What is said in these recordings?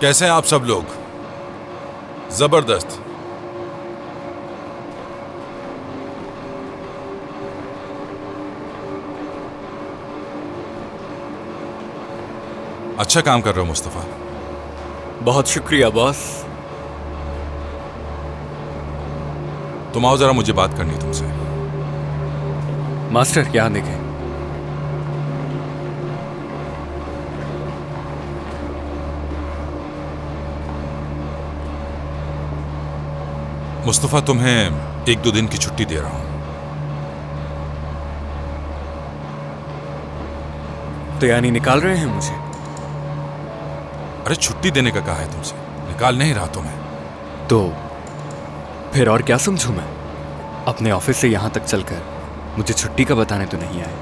कैसे हैं आप सब लोग? जबरदस्त। अच्छा काम कर रहे हो मुस्तफा। बहुत शुक्रिया बॉस। तुम आओ, जरा मुझे बात करनी है तुमसे। मास्टर क्या देखें? मुस्तफा, तुम्हें 1-2 दिन की छुट्टी दे रहा हूं। तो यानी निकाल रहे हैं मुझे? अरे छुट्टी देने का कहा है तुमसे, निकाल नहीं रहा तुम्हें। तो फिर और क्या समझूं मैं? अपने ऑफिस से यहां तक चलकर मुझे छुट्टी का बताने तो नहीं आए।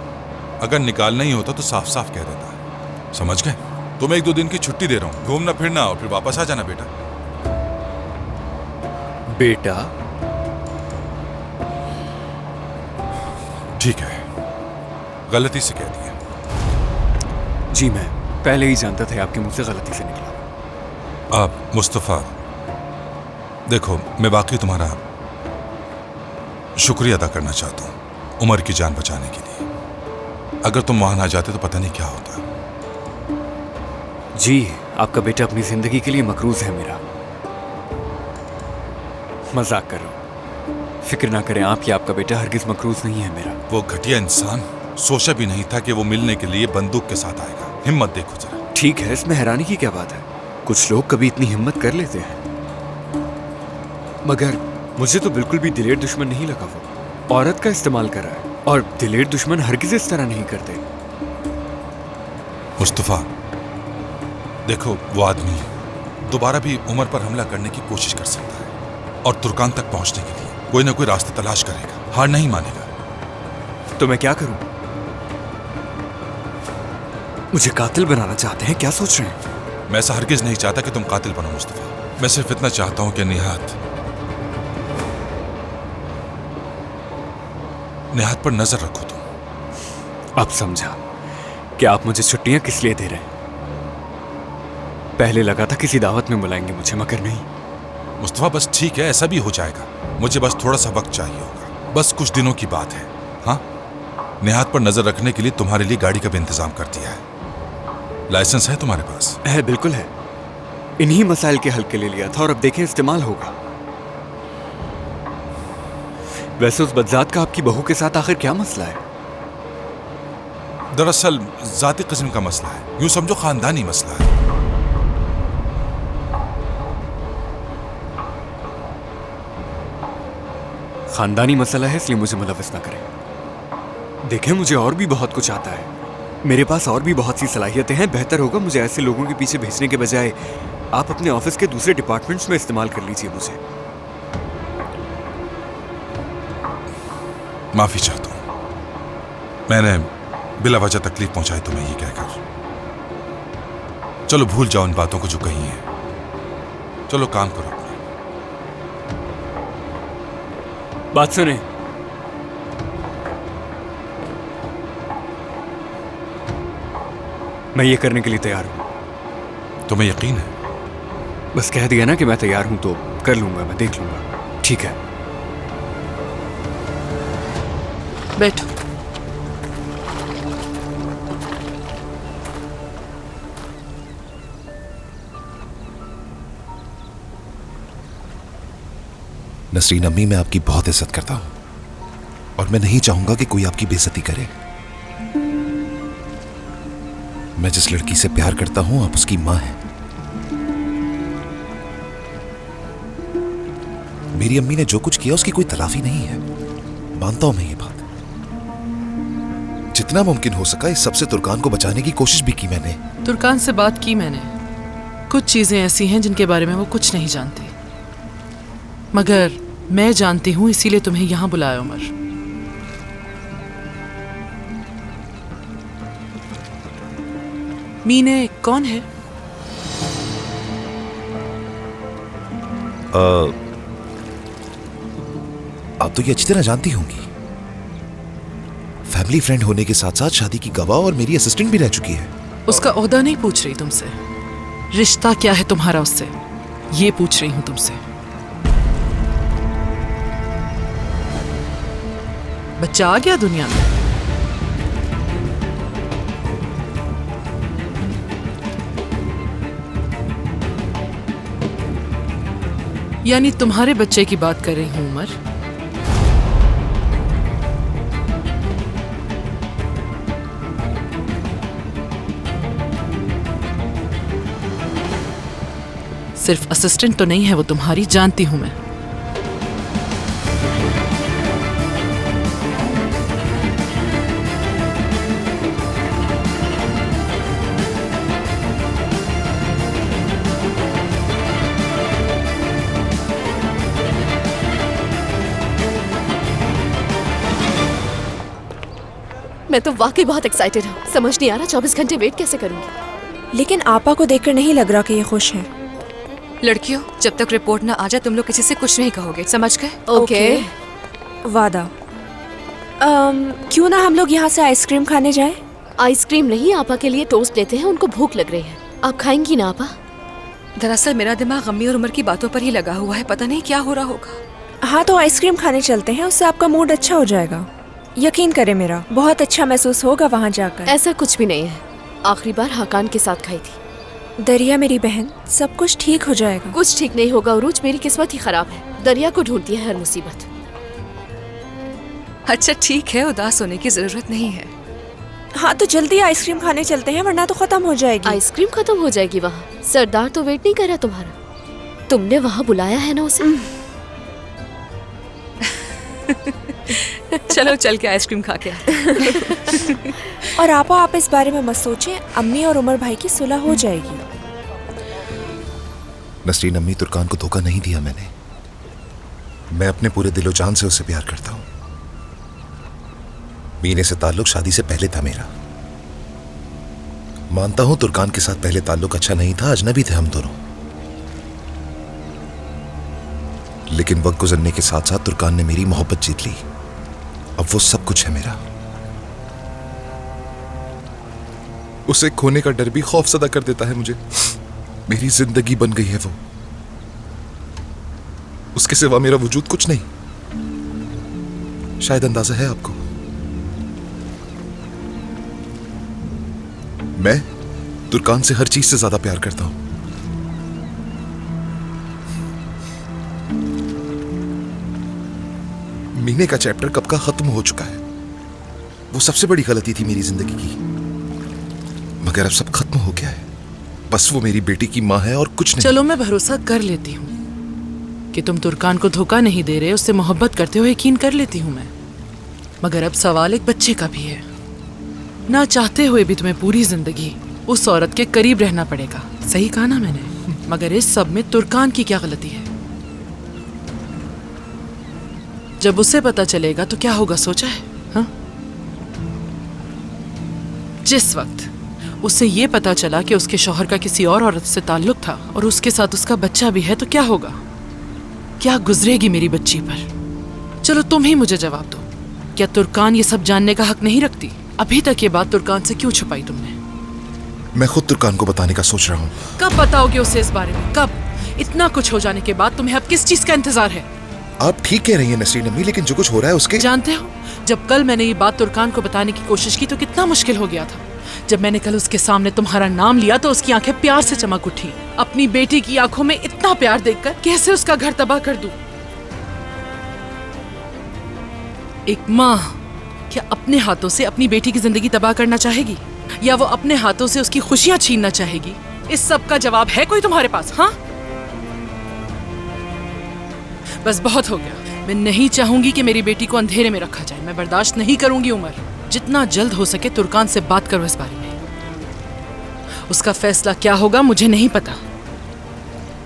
अगर निकालना ही होता तो साफ साफ कह देता। समझ गए? तुम्हें 1-2 दिन की छुट्टी दे रहा हूं, घूमना फिरना और फिर वापस आ जाना बेटा। बेटा? ठीक है, गलती से कह दिया। जी मैं पहले ही जानता था आपके मुंह से गलती से निकला। आप मुस्तफा, देखो मैं वाकई तुम्हारा शुक्रिया अदा करना चाहता हूं उमर की जान बचाने के लिए। अगर तुम वहां ना जाते तो पता नहीं क्या होता। जी आपका बेटा अपनी जिंदगी के लिए मकरूज है मेरा। मजाक कर रहा हूं, फिक्र ना करें आप, या आपका बेटा हरगिज मकरूज नहीं है मेरा। वो घटिया इंसान सोचा भी नहीं था कि वो मिलने के लिए बंदूक के साथ आएगा। हिम्मत देखो जरा। ठीक है, इसमें हैरानी की क्या बात है? कुछ लोग कभी इतनी हिम्मत कर लेते हैं। मगर मुझे तो बिल्कुल भी दिलेर दुश्मन नहीं लगा। वो औरत का इस्तेमाल कर रहा है, और दिलेर दुश्मन हरगिज इस तरह नहीं करते। मुस्तफा देखो, वो आदमी दोबारा भी उमर पर हमला करने की कोशिश कर सकता है, और तुर्कान तक पहुंचने के लिए कोई ना कोई रास्ता तलाश करेगा, हार नहीं मानेगा। तो मैं क्या करूं? मुझे कातिल बनाना चाहते हैं, क्या सोच रहे हैं? मैं ऐसा हरगिज नहीं चाहता कि तुम कातिल बनो मुस्तफा। मैं सिर्फ इतना चाहता हूं कि निहात पर नजर रखो तुम। अब समझा कि आप मुझे छुट्टियां किस लिए दे रहे हैं। पहले लगा था किसी दावत में बुलाएंगे मुझे, मगर नहीं। मुस्तफा बस ठीक है, ऐसा भी हो जाएगा। मुझे बस थोड़ा सा वक्त चाहिए होगा, बस कुछ दिनों की बात है। हाँ, निहात पर नजर रखने के लिए तुम्हारे लिए गाड़ी का भी इंतजाम कर दिया है। लाइसेंस है तुम्हारे पास? है, बिल्कुल है। इन्हीं मसाइल के हल के लिए लिया था, और अब देखें इस्तेमाल होगा। वैसे उस बदजात का आपकी बहू के साथ आखिर क्या मसला है? दरअसल जाती किस्म का मसला है, यूं समझो खानदानी मसला है। खानदानी मसला है, इसलिए मुझे मुलव्वस ना करें। देखें, मुझे और भी बहुत कुछ आता है, मेरे पास और भी बहुत सी सलाहियतें हैं। बेहतर होगा मुझे ऐसे लोगों के पीछे भेजने के बजाय आप अपने ऑफिस के दूसरे डिपार्टमेंट्स में इस्तेमाल कर लीजिए मुझे। माफी चाहता हूं, मैंने बिला वजह तकलीफ पहुंचाई तुम्हें ये कहकर। चलो भूल जाओ इन बातों को जो कही है। चलो काम करो अपना। बात सुने, मैं ये करने के लिए तैयार हूं। तुम्हें यकीन है? बस कह दिया ना कि मैं तैयार हूं, तो कर लूंगा, मैं देख लूंगा। ठीक है, बैठो। नसरीन अम्मी, मैं आपकी बहुत इज्जत करता हूं, और मैं नहीं चाहूंगा कि कोई आपकी बेइज्जती करे। मैं जिस लड़की से प्यार करता हूं, आप उसकी मां हैं। मेरी अम्मी ने जो कुछ किया उसकी कोई तलाफी नहीं है, मानता हूं मैं ये बात। जितना मुमकिन हो सका इस सबसे तुर्कान को बचाने की कोशिश भी की मैंने। तुर्कान से बात की मैंने। कुछ चीजें ऐसी हैं जिनके बारे में वो कुछ नहीं जानती, मगर मैं जानती हूं, इसीलिए तुम्हें यहां बुलाया उमर। मीने कौन है? आप तो ये अच्छी तरह जानती होंगी। फैमिली फ्रेंड होने के साथ साथ शादी की गवाह और मेरी असिस्टेंट भी रह चुकी है। उसका ओहदा नहीं पूछ रही तुमसे, रिश्ता क्या है तुम्हारा उससे, ये पूछ रही हूं तुमसे। बच्चा आ गया दुनिया में? यानी तुम्हारे बच्चे की बात कर रही हूं उमर। सिर्फ असिस्टेंट तो नहीं है वो तुम्हारी, जानती हूं मैं। मैं तो वाकई बहुत एक्साइटेड हूँ। समझ नहीं आ रहा 24 घंटे वेट कैसे करूंगी। लेकिन आपा को देखकर नहीं लग रहा कि ये खुश हैं। लड़कियों, जब तक रिपोर्ट ना आ जाए तुम लोग किसी से कुछ नहीं कहोगे, समझ गए? ओके। वादा। क्यों ना हम लोग यहाँ से आइसक्रीम खाने जाएं? आइसक्रीम नहीं, आपा के लिए टोस्ट लेते हैं, उनको भूख लग रही है। आप खाएंगी ना आपा? दरअसल मेरा दिमाग अम्मी और उमर की बातों पर ही लगा हुआ है, पता नहीं क्या हो रहा होगा। हाँ तो आइसक्रीम खाने चलते हैं, उससे आपका मूड अच्छा हो जाएगा। यकीन करें, मेरा बहुत अच्छा महसूस होगा वहाँ जाकर। ऐसा कुछ भी नहीं है, आखिरी बार हाकान के साथ खाई थी। दरिया मेरी बहन, सब कुछ ठीक हो जाएगा। कुछ ठीक नहीं होगा उरूज, मेरी किस्मत ही खराब है। दरिया को ढूंढती है हर मुसीबत। अच्छा ठीक है, उदास होने की जरूरत नहीं है। हाँ तो जल्दी आइसक्रीम खाने चलते हैं, वरना तो खत्म हो जाएगी। आइसक्रीम खत्म हो जाएगी वहाँ? सरदार तो वेट नहीं कर रहा तुम्हारा। तुमने वहाँ बुलाया है ना उसे? चलो चल के आइसक्रीम खा के और आपा, आप इस बारे में मत सोचें, अम्मी और उमर भाई की सुलह हो जाएगी। नसरीन अम्मी, तुर्कान को धोखा नहीं दिया मैंने। मैं अपने पूरे दिलो जान से उससे प्यार करता हूं। मीने से ताल्लुक शादी से पहले था मेरा। मानता हूं तुर्कान के साथ पहले ताल्लुक अच्छा नहीं था, अजनबी थे हम दोनों। लेकिन वक्त गुजरने के साथ साथ तुर्कान ने मेरी मोहब्बत जीत ली। अब वो सब कुछ है मेरा। उसे खोने का डर भी खौफजदा कर देता है मुझे। मेरी जिंदगी बन गई है वो। उसके सिवा मेरा वजूद कुछ नहीं। शायद अंदाजा है आपको। मैं तुर्कान से हर चीज से ज्यादा प्यार करता हूं। मीने का चैप्टर कब का खत्म हो चुका है। वो सबसे बड़ी गलती थी मेरी जिंदगी की, मगर अब सब खत्म हो गया है। बस वो मेरी बेटी की माँ है और कुछ नहीं। चलो मैं भरोसा कर लेती हूँ कि तुम तुर्कान को धोखा नहीं दे रहे, उससे मोहब्बत करते हो, यकीन कर लेती हूँ मैं। मगर अब सवाल एक बच्चे का भी है। ना चाहते हुए भी तुम्हें पूरी जिंदगी उस औरत के करीब रहना पड़ेगा। सही कहा ना मैंने? मगर इस सब में तुर्कान की क्या गलती है? जब उसे पता चलेगा तो क्या होगा, सोचा है? हाँ? जिस वक्त उसे ये पता चला कि उसके शौहर का किसी और औरत से ताल्लुक था और उसके साथ उसका बच्चा भी है, तो क्या होगा? क्या गुजरेगी मेरी बच्ची पर? चलो तुम ही मुझे जवाब दो। क्या तुर्कान ये सब जानने का हक नहीं रखती? अभी तक ये बात तुर्कान से क्यों छुपाई तुमने? मैं खुद तुर्कान को बताने का सोच रहा हूँ। कब बताओगे उसे इस बारे में? कब? इतना कुछ हो जाने के बाद तुम्हें अब किस चीज का इंतजार है? आप ठीक कह रही हैं नसरीन अम्मी, लेकिन जो कुछ हो रहा है उसके... जानते हो, जब कल मैंने ये बात तुर्कान को बताने की कोशिश की तो कितना मुश्किल हो गया था। जब मैंने कल उसके सामने तुम्हारा नाम लिया तो उसकी आंखें प्यार से चमक उठी। अपनी बेटी की आंखों में इतना प्यार देखकर कैसे उसका घर तबाह कर दूं? एक माँ क्या अपने हाथों से अपनी बेटी की जिंदगी तबाह करना चाहेगी, या वो अपने हाथों से उसकी खुशियां छीनना चाहेगी? इस सब का जवाब है कोई तुम्हारे पास? हाँ, बस बहुत हो गया। मैं नहीं चाहूंगी कि मेरी बेटी को अंधेरे में रखा जाए। मैं बर्दाश्त नहीं करूंगी। उमर, जितना जल्द हो सके तुर्कान से बात करो इस बारे में। उसका फैसला क्या होगा मुझे नहीं पता,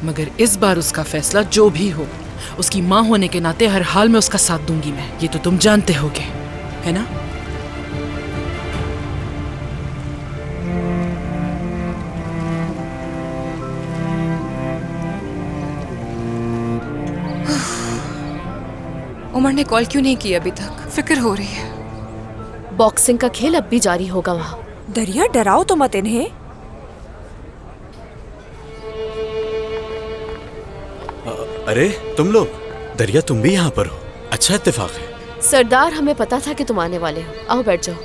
मगर इस बार उसका फैसला जो भी हो, उसकी माँ होने के नाते हर हाल में उसका साथ दूंगी मैं। ये तो तुम जानते होगे, है ना? उमर ने कॉल क्यों नहीं की अभी तक? फिक्र हो रही है। बॉक्सिंग का खेल अब भी जारी होगा वहाँ। दरिया, डराओ तो मत इन्हें। अरे तुम लोग, दरिया तुम भी यहाँ पर हो, अच्छा इत्तेफाक है। सरदार, हमें पता था कि तुम आने वाले हो। आओ बैठ जाओ।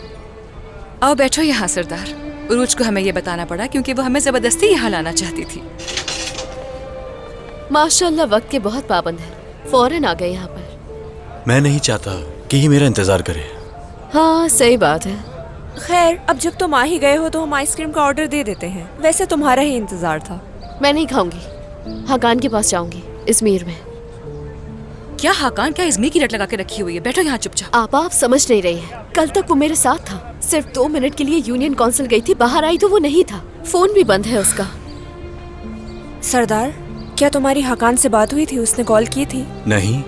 आओ बैठो यहाँ सरदार। उरूज को हमें ये बताना पड़ा क्योंकि वो हमें जबरदस्ती यहाँ लाना चाहती थी। माशाल्लाह वक्त के बहुत पाबंद है, फौरन आ गए यहाँ पर। मैं नहीं चाहता कि ये मेरा इंतजार करे। हाँ सही बात है। खैर, अब जब तुम आ ही गए हो तो हम आइसक्रीम का ऑर्डर दे देते हैं। वैसे तुम्हारा ही इंतजार था। मैं नहीं खाऊंगी, हाकान के पास जाऊंगी, इजमीर में। क्या हाकान क्या इज़मीर की रट लगा के रखी हुई है? बैठो यहाँ चुपचाप। आप समझ नहीं रही हैं। कल तक वो मेरे साथ था, सिर्फ 2 मिनट के लिए यूनियन काउंसिल गई थी, बाहर आई तो वो नहीं था। फोन भी बंद है उसका। सरदार, क्या तुम्हारी हकान से बात हुई थी? उसने कॉल की थी? नहीं,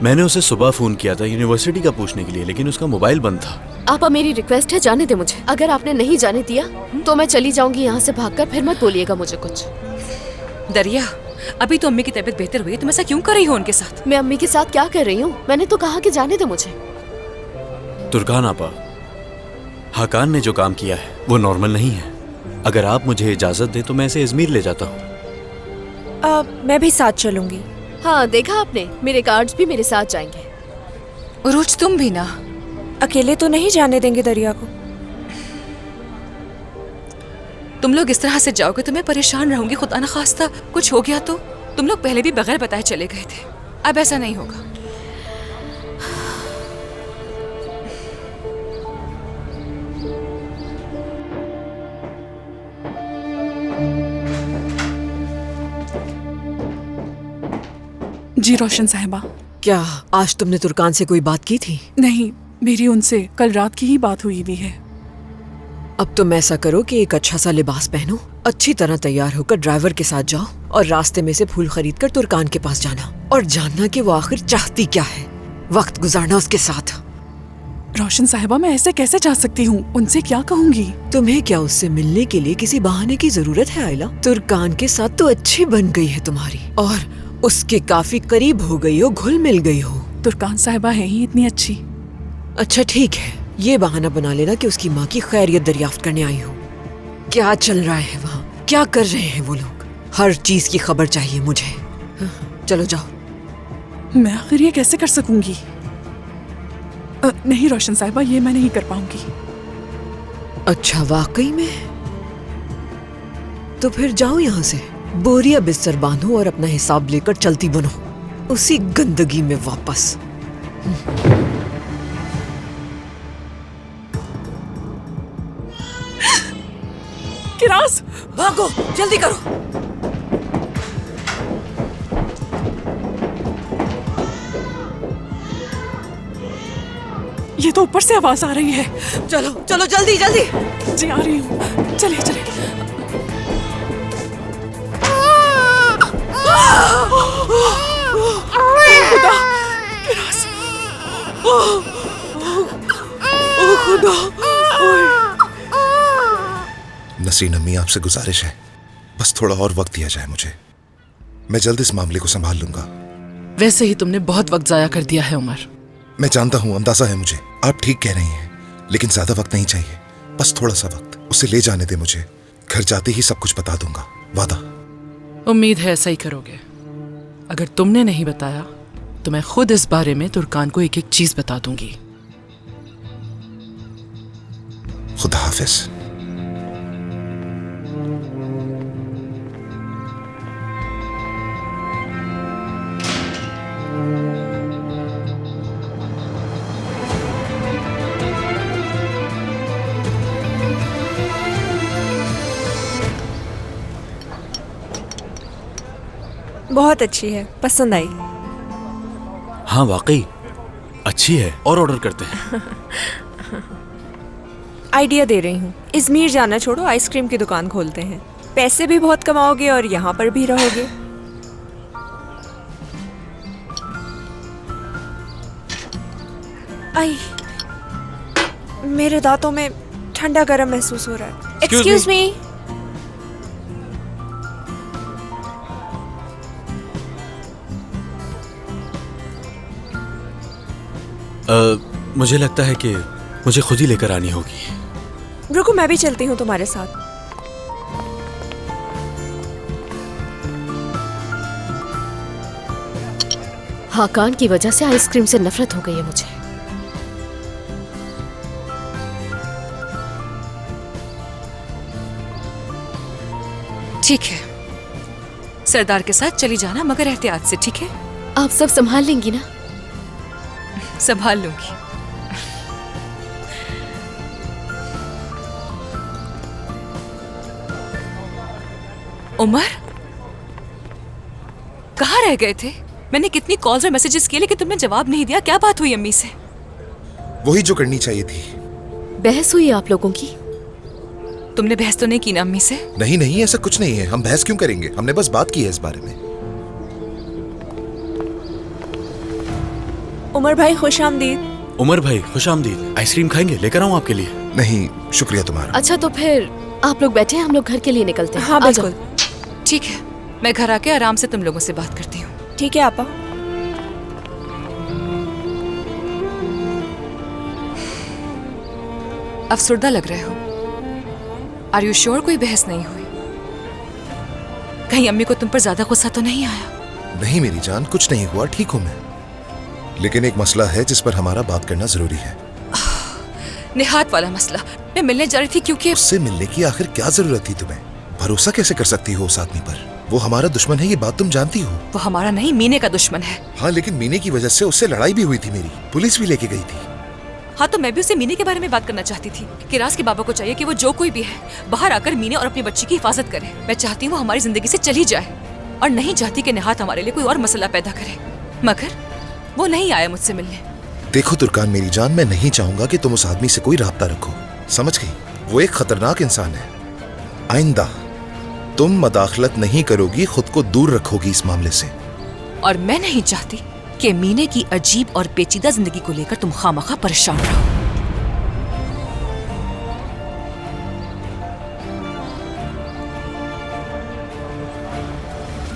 मैंने उसे सुबह फोन किया था यूनिवर्सिटी का पूछने के लिए, लेकिन उसका मोबाइल बंद था। आपा, मेरी रिक्वेस्ट है, जाने दे मुझे। अगर आपने नहीं जाने दिया तो मैं चली जाऊंगी यहाँ से भागकर। फिर मत बोलिएगा मुझे कुछ। दरिया, अभी तो अम्मी की तबीयत बेहतर हुई है, तुम ऐसा क्यों कर रही हो उनके साथ? मैं अम्मी के साथ क्या कर रही हूँ? मैंने तो कहा कि जाने दे मुझे। तुर्कान आपा, हाकान ने जो काम किया है वो नॉर्मल नहीं है। अगर आप मुझे इजाजत दे तो मैं इसे इजमीर ले जाता हूँ। मैं भी साथ चलूंगी। हाँ देखा आपने, मेरे गार्ड्स भी मेरे साथ जाएंगे। उरूज तुम भी ना। अकेले तो नहीं जाने देंगे दरिया को। तुम लोग इस तरह से जाओगे तो मैं परेशान रहूंगी। खुदा न खास्ता कुछ हो गया तो? तुम लोग पहले भी बगैर बताए चले गए थे, अब ऐसा नहीं होगा। जी रोशन साहिबा। क्या आज तुमने तुर्कान से कोई बात की थी? नहीं, मेरी उनसे कल रात की ही बात हुई भी है। अब तुम ऐसा करो कि एक अच्छा सा लिबास पहनो, अच्छी तरह तैयार होकर ड्राइवर के साथ जाओ और रास्ते में से फूल खरीद कर तुर्कान के पास जाना और जानना कि वो आखिर चाहती क्या है। वक्त गुजारना उसके साथ। रोशन साहिबा, मैं ऐसे कैसे जा सकती हूँ? उनसे क्या कहूँगी? तुम्हें क्या उससे मिलने के लिए किसी बहाने की जरूरत है आयला? तुर्कान के साथ तो अच्छी बन गई है तुम्हारी और उसके काफी करीब हो गई हो, घुल मिल गई हो। तुर्कान साहिबा है ही इतनी अच्छी। अच्छा ठीक है, ये बहाना बना लेना कि उसकी माँ की खैरियत दरियाफ्त करने आई हो। क्या चल रहा है वहाँ, क्या कर रहे हैं वो लोग? हर चीज की खबर चाहिए मुझे। चलो जाओ। मैं आखिर ये कैसे कर सकूंगी? नहीं रोशन साहिबा, ये मैं नहीं कर पाऊंगी। अच्छा वाकई में? तो फिर जाओ यहाँ से, बोरिया बिस्तर बांधो और अपना हिसाब लेकर चलती बनो उसी गंदगी में वापस। किरास, भागो, जल्दी करो। ये तो ऊपर से आवाज आ रही है। चलो चलो जल्दी जल्दी। जी आ रही हूँ, चलिए चलिए। खुदा, किरास, ओ खुदा। नसीन अम्मी, आपसे गुजारिश है, बस थोड़ा और वक्त दिया जाए मुझे। मैं जल्द इस मामले को संभाल लूंगा। वैसे ही तुमने बहुत वक्त जाया कर दिया है उमर। मैं जानता हूँ, अंदाजा है मुझे, आप ठीक कह रही हैं, लेकिन ज्यादा वक्त नहीं चाहिए, बस थोड़ा सा वक्त। उसे ले जाने दे मुझे, घर जाते ही सब कुछ बता दूंगा, वादा। उम्मीद है ऐसा ही करोगे। अगर तुमने नहीं बताया तो मैं खुद इस बारे में तुर्कान को एक एक चीज बता दूंगी। खुदा हाफिज। बहुत अच्छी है, पसंद आई। हाँ वाकई अच्छी है, और ऑर्डर करते हैं। आइडिया दे रही हूँ, इजमीर जाना छोड़ो, आइसक्रीम की दुकान खोलते हैं। पैसे भी बहुत कमाओगे और यहाँ पर भी रहोगे। आई, मेरे दांतों में ठंडा गरम महसूस हो रहा है। Excuse me. मुझे लगता है कि मुझे खुद ही लेकर आनी होगी। रुको, मैं भी चलती हूँ तुम्हारे साथ। हाकान की वजह से आइसक्रीम से नफरत हो गई है मुझे। ठीक है, सरदार के साथ चली जाना, मगर एहतियात से, ठीक है? आप सब संभाल लेंगी ना? संभाल लूंगी। उमर, कहाँ रह गए थे? मैंने कितनी कॉल्स और मैसेजेस किए लेकिन तुमने जवाब नहीं दिया। क्या बात हुई अम्मी से? वही जो करनी चाहिए थी। बहस हुई आप लोगों की? तुमने बहस तो नहीं की ना अम्मी से? नहीं नहीं, ऐसा कुछ नहीं है। हम बहस क्यों करेंगे? हमने बस बात की है इस बारे में। उमर भाई खुशामदीद। उमर भाई खुशामदीद। आइसक्रीम खाएंगे? लेकर आऊं आपके लिए? नहीं शुक्रिया तुम्हारा। अच्छा तो फिर आप लोग बैठे हैं, हम लोग घर के लिए निकलते हैं। हाँ आ जाओ। बिल्कुल। ठीक है, मैं घर आके आराम से तुम लोगों से बात करती हूँ। ठीक है आपा। अफसरदा लग रहे हो। आर यू श्योर कोई बहस नहीं हुई? कहीं अम्मी को तुम पर ज्यादा गुस्सा तो नहीं आया? नहीं मेरी जान, कुछ नहीं हुआ, ठीक हूँ मैं। लेकिन एक मसला है जिस पर हमारा बात करना जरूरी है। निहात वाला मसला। मैं मिलने जा रही थी क्योंकि उससे मिलने की आखिर क्या जरूरत थी तुम्हें? भरोसा कैसे कर सकती हो उस आदमी पर? वो हमारा दुश्मन है, ये बात तुम जानती हो। वो हमारा नहीं, मीने का दुश्मन है। हाँ लेकिन मीने की वजह से उससे लड़ाई भी हुई थी मेरी, पुलिस भी लेके गई थी। हाँ तो मैं भी उससे मीने के बारे में बात करना चाहती थी कि राज के बाबा को चाहिए कि वो जो कोई भी है बाहर आकर मीने और अपनी बच्ची की हिफाजत करे। मैं चाहती हूँ वो हमारी जिंदगी से चली जाए और नहीं चाहती कि निहात हमारे लिए कोई और मसला पैदा करे, मगर वो नहीं आया मुझसे मिलने। देखो तुर्कान मेरी जान, मैं नहीं चाहूंगा कि तुम उस आदमी से कोई राब्ता रखो, समझ गई? वो एक खतरनाक इंसान है। आइंदा तुम मदाखलत नहीं करोगी, खुद को दूर रखोगी इस मामले से। और मैं नहीं चाहती कि मीने की अजीब और पेचीदा जिंदगी को लेकर तुम खामखा परेशान रहो।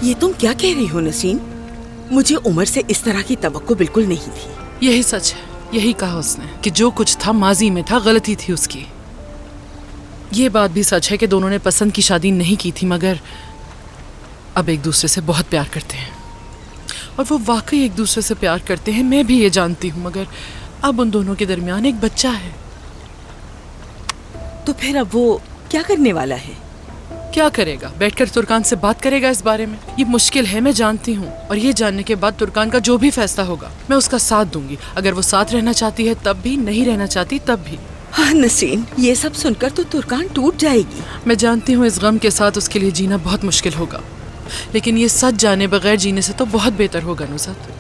ये तुम क्या कह रही हो नसीन? मुझे उमर से इस तरह की तवक्को बिल्कुल नहीं थी। यही सच है, यही कहा उसने कि जो कुछ था माजी में था, गलती थी उसकी। ये बात भी सच है कि दोनों ने पसंद की शादी नहीं की थी, मगर अब एक दूसरे से बहुत प्यार करते हैं और वो वाकई एक दूसरे से प्यार करते हैं। मैं भी ये जानती हूँ, मगर अब उन दोनों के दरमियान एक बच्चा है। तो फिर अब वो क्या करने वाला है? क्या करेगा? बैठकर तुर्कान से बात करेगा इस बारे में। ये मुश्किल है, मैं जानती हूँ, और ये जानने के बाद तुर्कान का जो भी फैसला होगा मैं उसका साथ दूंगी। अगर वो साथ रहना चाहती है तब भी, नहीं रहना चाहती तब भी। हाँ नसीन, ये सब सुनकर तो तुर्कान टूट जाएगी। मैं जानती हूँ इस गम के साथ उसके लिए जीना बहुत मुश्किल होगा, लेकिन ये सच जाने बगैर जीने से तो बहुत बेहतर होगा नुसरत।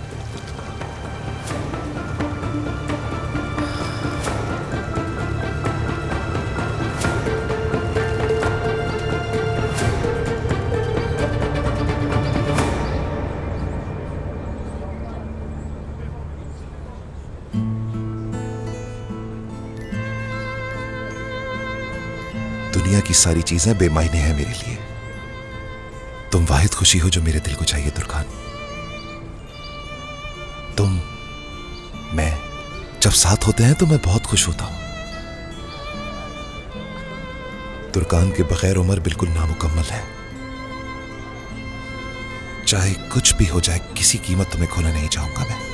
दुनिया की सारी चीजें बेमायने हैं मेरे लिए। तुम वाहिद खुशी हो जो मेरे दिल को चाहिए तुर्कान। तुम, मैं जब साथ होते हैं तो मैं बहुत खुश होता हूं। तुर्कान के बगैर उमर बिल्कुल नामुकम्मल है। चाहे कुछ भी हो जाए, किसी कीमत तुम्हें खोना नहीं चाहूंगा मैं।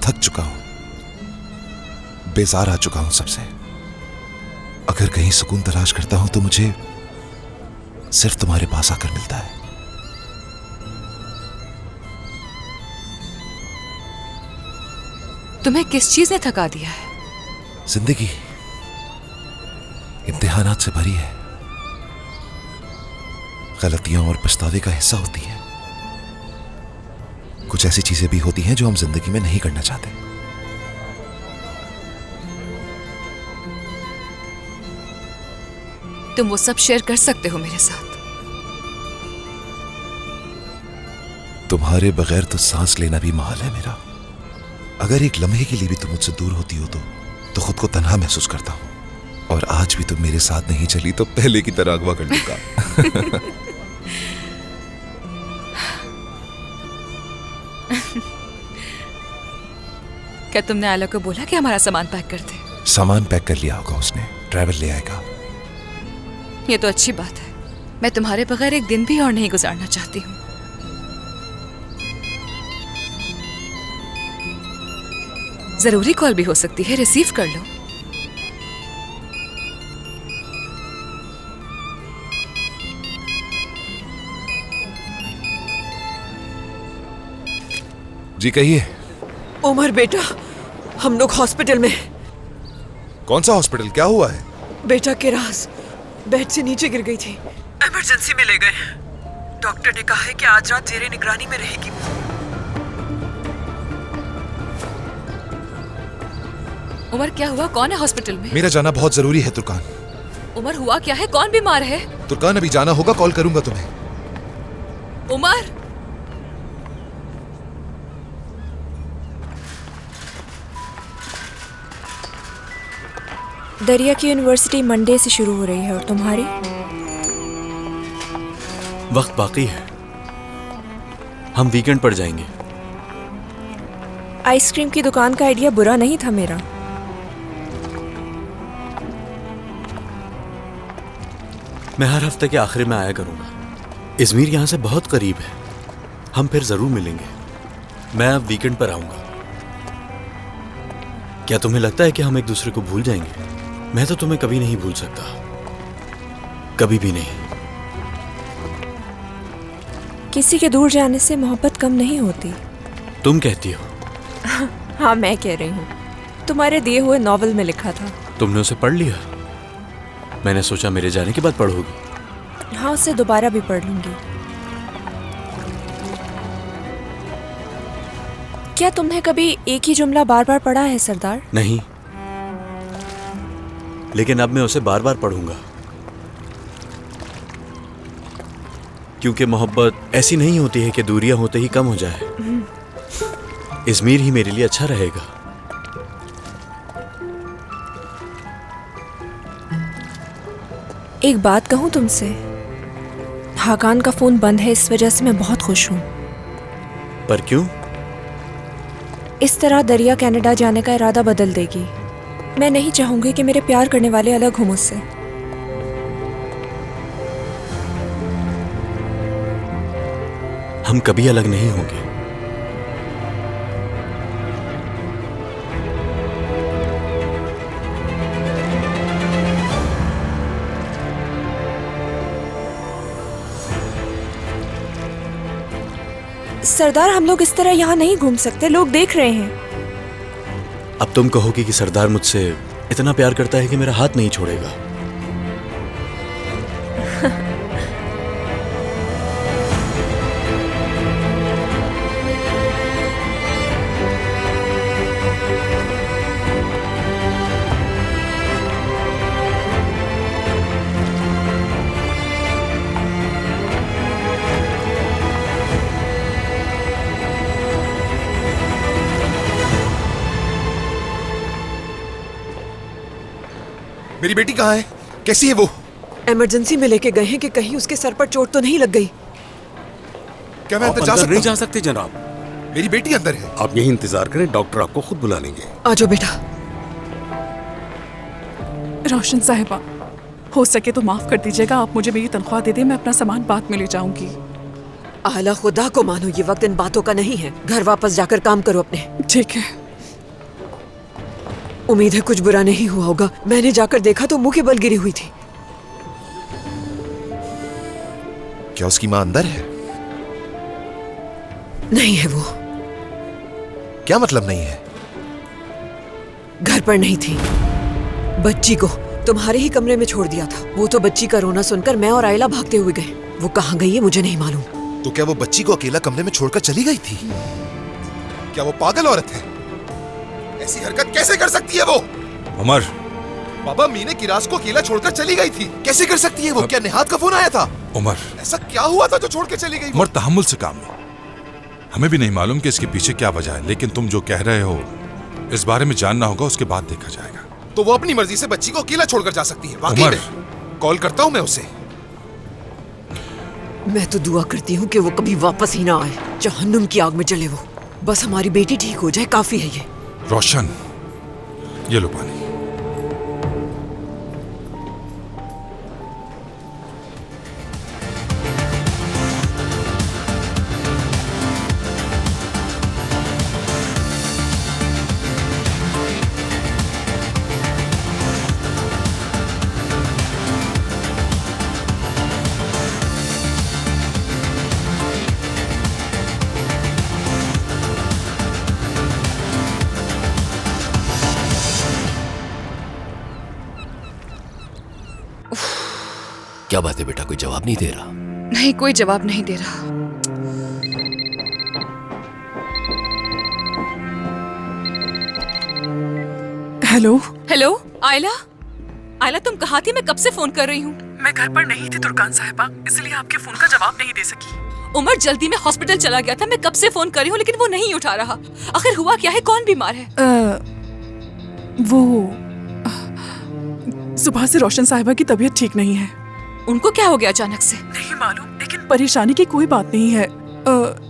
थक चुका हूं, बेजार आ चुका हूं सबसे। अगर कहीं सुकून तलाश करता हूं तो मुझे सिर्फ तुम्हारे पास आकर मिलता है। तुम्हें किस चीज ने थका दिया है? जिंदगी इम्तिहानात से भरी है, गलतियों और पछतावे का हिस्सा होती है। कुछ ऐसी चीजें भी होती हैं जो हम जिंदगी में नहीं करना चाहते। तुम वो सब शेयर कर सकते हो मेरे साथ। तुम्हारे बगैर तो सांस लेना भी महाल है मेरा। अगर एक लम्हे के लिए भी तुम मुझसे दूर होती हो तो खुद को तन्हा महसूस करता हूं। और आज भी तुम मेरे साथ नहीं चली तो पहले की तरह अगवा कर लूंगा। क्या तुमने आला को बोला कि हमारा सामान पैक कर दे? सामान पैक कर लिया होगा उसने, ड्राइवर ले आएगा। ये तो अच्छी बात है। मैं तुम्हारे बगैर एक दिन भी और नहीं गुजारना चाहती हूँ। जरूरी कॉल भी हो सकती है, रिसीव कर लो। जी कहिए। उमर बेटा, हम लोग हॉस्पिटल में। कौन सा हॉस्पिटल, क्या हुआ है? बेटा किरास बेड से नीचे गिर गई थी, इमरजेंसी में ले गए। डॉक्टर ने कहा है कि आज रात जेरे निगरानी में रहेगी। उमर क्या हुआ? कौन है हॉस्पिटल में? मेरा जाना बहुत जरूरी है तुर्कान। उमर हुआ क्या है? कौन बीमार है? तुर्कान अभी जाना होगा, कॉल करूंगा तुम्हें। उमर, दरिया की यूनिवर्सिटी मंडे से शुरू हो रही है और तुम्हारी? वक्त बाकी है, हम वीकेंड पर जाएंगे। आइसक्रीम की दुकान का आइडिया बुरा नहीं था मेरा। मैं हर हफ्ते के आखिर में आया करूंगा। इजमीर यहाँ से बहुत करीब है, हम फिर जरूर मिलेंगे। मैं अब वीकेंड पर आऊंगा। क्या तुम्हें लगता है कि हम एक दूसरे को भूल जाएंगे? मैं तो तुम्हें कभी नहीं भूल सकता, कभी भी नहीं। किसी के दूर जाने से मोहब्बत कम नहीं होती। तुम कहती हो? हाँ, मैं कह रही हूँ। तुम्हारे दिए हुए नॉवल में लिखा था। तुमने उसे पढ़ लिया? मैंने सोचा मेरे जाने के बाद पढ़ोगी। हाँ, उसे दोबारा भी पढ़ लूंगी। क्या तुमने कभी एक ही जुमला बार बार पढ़ा है सरदार? नहीं, लेकिन अब मैं उसे बार बार पढ़ूंगा, क्योंकि मोहब्बत ऐसी नहीं होती है कि दूरियां होते ही कम हो जाए। इजमीर ही मेरे लिए अच्छा रहेगा। एक बात कहूँ तुमसे, हाकान का फोन बंद है, इस वजह से मैं बहुत खुश हूँ। पर क्यों? इस तरह दरिया कनाडा जाने का इरादा बदल देगी। मैं नहीं चाहूंगी कि मेरे प्यार करने वाले अलग हों मुझसे। हम कभी अलग नहीं होंगे। सरदार, हम लोग इस तरह यहाँ नहीं घूम सकते, लोग देख रहे हैं। अब तुम कहोगी कि सरदार मुझसे इतना प्यार करता है कि मेरा हाथ नहीं छोड़ेगा। मेरी बेटी कहाँ है? कैसी है वो? इमरजेंसी में लेके गए हैं कि कहीं उसके सर पर चोट तो नहीं लग गई। क्या मैं अंदर जा सकता? नहीं जा सकते जनाब, मेरी बेटी अंदर है। आप यही इंतजार करें, डॉक्टर आपको खुद बुला लेंगे। आ जाओ बेटा। रोशन साहिबा, हो सके तो माफ कर दीजिएगा, आप मुझे मेरी तनख्वाह दे दें, मैं अपना सामान बाद में ले जाऊंगी। आला खुदा को मानो, ये वक्त इन बातों का नहीं है। घर वापस जाकर काम करो अपने। ठीक है। उम्मीद है कुछ बुरा नहीं हुआ होगा। मैंने जाकर देखा तो मुंह के बल गिरी हुई थी। क्या उसकी मां अंदर है? नहीं है वो। क्या मतलब नहीं है? घर पर नहीं थी। बच्ची को तुम्हारे ही कमरे में छोड़ दिया था। वो तो बच्ची का रोना सुनकर मैं और आयला भागते हुए गए। वो कहाँ गई है मुझे नहीं मालूम। तो क्या वो बच्ची को अकेला कमरे में छोड़कर चली गई थी? क्या वो पागल औरत है? ऐसी हरकत कैसे कर सकती है वो? उमर, बाबा, मीने किरास को अकेला छोड़कर चली गई थी। कैसे कर सकती है वो? क्या निहात का फोन आया था? उमर, ऐसा क्या हुआ था जो छोड़ के चली गई? उमर, तहम्मुल से काम लो। हमें भी नहीं मालूम कि इसके पीछे क्या वजह है, लेकिन तुम जो कह रहे हो इस बारे में जानना होगा, उसके बाद देखा जाएगा। तो वो अपनी मर्जी से बच्ची को अकेला छोड़कर जा सकती है? वाकई में? कॉल करता हूँ मैं उसे। मैं तो दुआ करती हूँ कि वो कभी वापस ही ना आए। जहन्नुम की आग में जले वो। बस हमारी बेटी ठीक हो जाए, काफी है ये। रोशन, ये लो पानी। क्या बात है बेटा, कोई जवाब नहीं दे रहा? नहीं, कोई जवाब नहीं दे रहा। हेलो हेलो, आयला। आयला, तुम कहाँ थी? मैं कब से फोन कर रही हूँ। मैं घर पर नहीं थी तुर्कान साहिबा, इसलिए आपके फोन का जवाब नहीं दे सकी। उमर जल्दी में हॉस्पिटल चला गया था। मैं कब से फोन कर रही हूँ लेकिन वो नहीं उठा रहा। आखिर हुआ क्या है? कौन बीमार है? वो सुबह से रोशन साहिबा की तबीयत ठीक नहीं है। उनको क्या हो गया अचानक से? नहीं मालूम, लेकिन परेशानी की कोई बात नहीं है।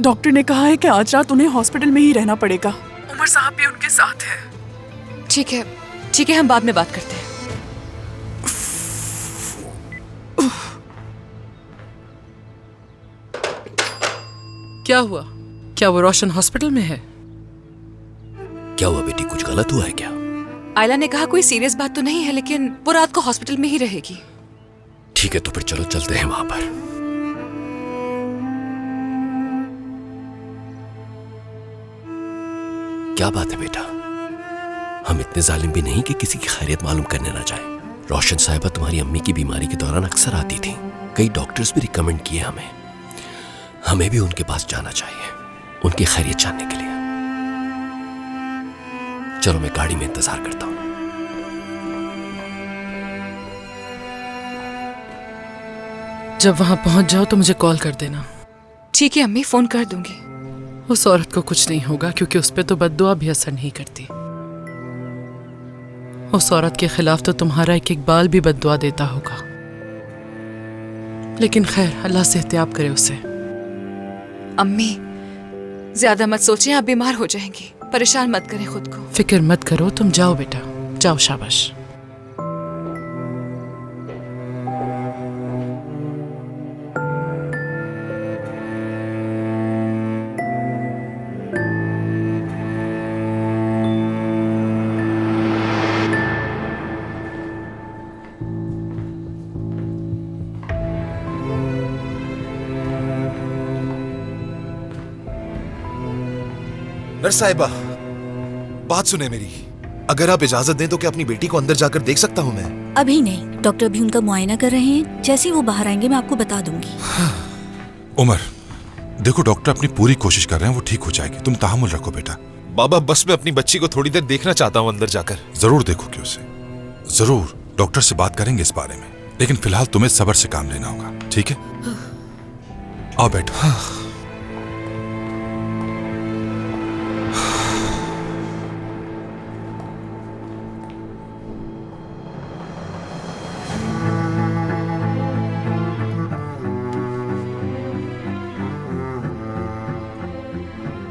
डॉक्टर ने कहा है कि आज रात उन्हें हॉस्पिटल में ही रहना पड़ेगा। उमर साहब भी उनके साथ है। ठीक है, ठीक है, हम बाद में बात करते हैं। क्या हुआ? क्या वो रोशन हॉस्पिटल में है? क्या हुआ बेटी, कुछ गलत हुआ है क्या? आयला ने कहा कोई सीरियस बात तो नहीं है, लेकिन वो रात को हॉस्पिटल में ही रहेगी। ठीक है, तो फिर चलो चलते हैं वहां पर। क्या बात है बेटा, हम इतने जालिम भी नहीं कि किसी की खैरियत मालूम करने ना जाए। रोशन साहिबा तुम्हारी अम्मी की बीमारी के दौरान अक्सर आती थी। कई डॉक्टर्स भी रिकमेंड किए हमें भी उनके पास जाना चाहिए, उनकी खैरियत जानने के लिए। चलो मैं गाड़ी में इंतजार करता हूं। जब वहां पहुंच जाओ तो मुझे कॉल कर देना। ठीक है अम्मी, फोन कर दूंगी। उस औरत को कुछ नहीं होगा क्योंकि उस पे तो बद्दुआ भी असर नहीं करती। उस औरत के खिलाफ तो तुम्हारा एक इकबाल भी बद्दुआ देता होगा। लेकिन खैर, अल्लाह से एहतियात करे उसे। अम्मी, ज्यादा मत सोचें, आप बीमार हो जाएंगी। परेशान मत करें खुद को। फिक्र मत करो, तुम जाओ बेटा, जाओ, शाबाश। नर्स साहिबा, बात सुने मेरी। अगर आप इजाजत दें तो क्या अपनी बेटी को अंदर जाकर देख सकता हूं मैं? अभी नहीं, डॉक्टर अभी उनका मुआयना कर रहे हैं। जैसे ही वो बाहर आएंगे मैं आपको बता दूंगी। उमर, देखो डॉक्टर अपनी पूरी कोशिश कर रहे हैं, वो ठीक हो जाएगी। तुम तहम्मुल रखो बेटा। बाबा, बस मैं अपनी बच्ची को थोड़ी देर देखना चाहता हूं अंदर जाकर। जरूर देखोगे उसे, जरूर। डॉक्टर से बात करेंगे इस बारे में, लेकिन फिलहाल तुम्हें सब्र से काम लेना होगा, ठीक है? आओ बेटा।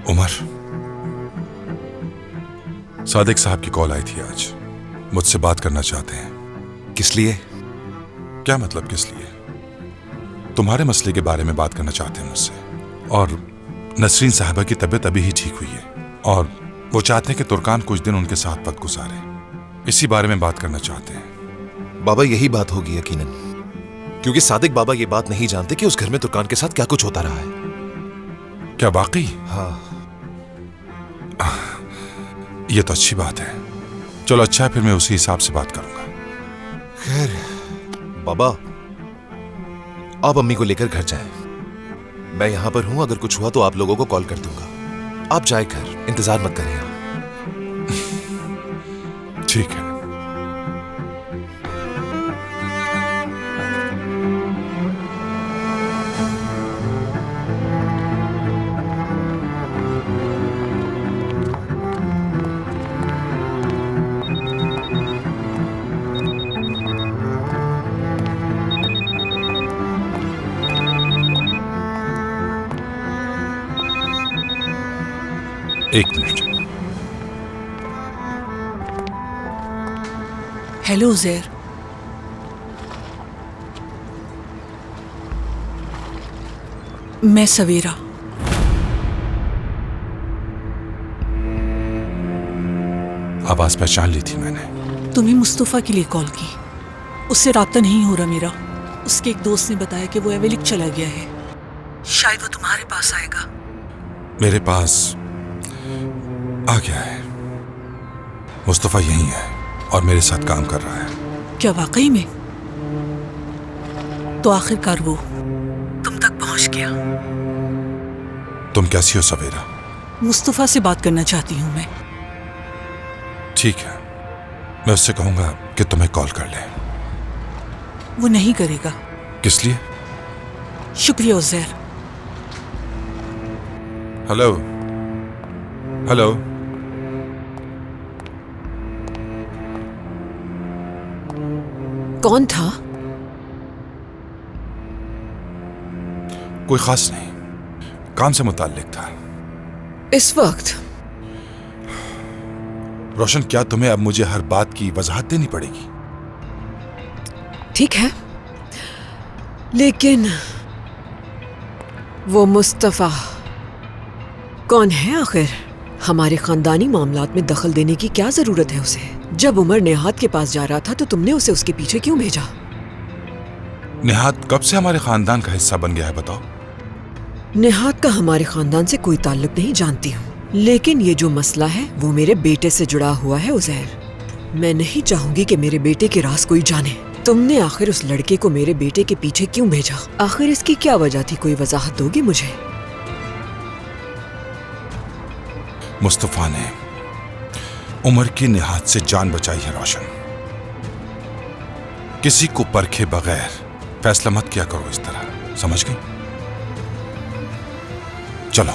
उमर, सादिक साहब की कॉल आई थी आज। मुझसे बात करना चाहते हैं। किस लिए? क्या मतलब किस लिए? तुम्हारे मसले के बारे में बात करना चाहते हैं मुझसे। और नसरीन साहिबा की तबीयत अभी ही ठीक हुई है और वो चाहते हैं कि तुर्कान कुछ दिन उनके साथ वक्त गुजारे। इसी बारे में बात करना चाहते हैं। बाबा, यही बात होगी यकीनन, क्योंकि सादिक बाबा ये बात नहीं जानते कि उस घर में तुर्कान के साथ क्या कुछ होता रहा है। क्या वाकई? हाँ। ये तो अच्छी बात है। चलो अच्छा है, फिर मैं उसी हिसाब से बात करूंगा। खैर बाबा, आप अम्मी को लेकर घर जाएं। मैं यहां पर हूं, अगर कुछ हुआ तो आप लोगों को कॉल कर दूंगा। आप जाए घर, इंतजार मत करें आप। ठीक है। एक मिनट। हेलो उज़ैर, मैं सवेरा। आवाज पहचान ली थी मैंने। तुम्हें मुस्तफ़ा के लिए कॉल की। उससे राब्ता नहीं हो रहा मेरा। उसके एक दोस्त ने बताया कि वो एवेलिक चला गया है। शायद वो तुम्हारे पास आएगा। मेरे पास आ गया है। मुस्तफा यहीं है और मेरे साथ काम कर रहा है। क्या वाकई में? तो आखिरकार वो तुम तक पहुंच गया। तुम कैसी हो सवेरा? मुस्तफा से बात करना चाहती हूँ मैं। ठीक है, मैं उससे कहूंगा कि तुम्हें कॉल कर ले। वो नहीं करेगा। किस लिए? शुक्रिया उज़ैर। Hello hello. कौन था? कोई खास नहीं, काम से मुताल्लिक था। इस वक्त? रोशन, क्या तुम्हें अब मुझे हर बात की वजाहत देनी पड़ेगी? ठीक है, लेकिन वो मुस्तफा कौन है आखिर? हमारे खानदानी मामलात में दखल देने की क्या जरूरत है उसे? जब उमर नेहात के पास जा रहा था तो तुमने उसे उसके पीछे क्यों भेजा? नेहात कब से हमारे खानदान का हिस्सा बन गया है बताओ? नेहात का हमारे खानदान से कोई ताल्लुक नहीं जानती हूँ, लेकिन ये जो मसला है वो मेरे बेटे से जुड़ा हुआ है उज़ैर। मैं नहीं चाहूंगी कि मेरे बेटे के राज कोई जाने। तुमने आखिर उस लड़के को मेरे बेटे के पीछे क्यों भेजा? आखिर इसकी क्या वजह थी? कोई वजाहत दोगी मुझे? मुस्तफा ने उमर की नेहात से जान बचाई है रोशन। किसी को परखे बगैर फैसला मत किया करो इस तरह, समझ गई? चलो।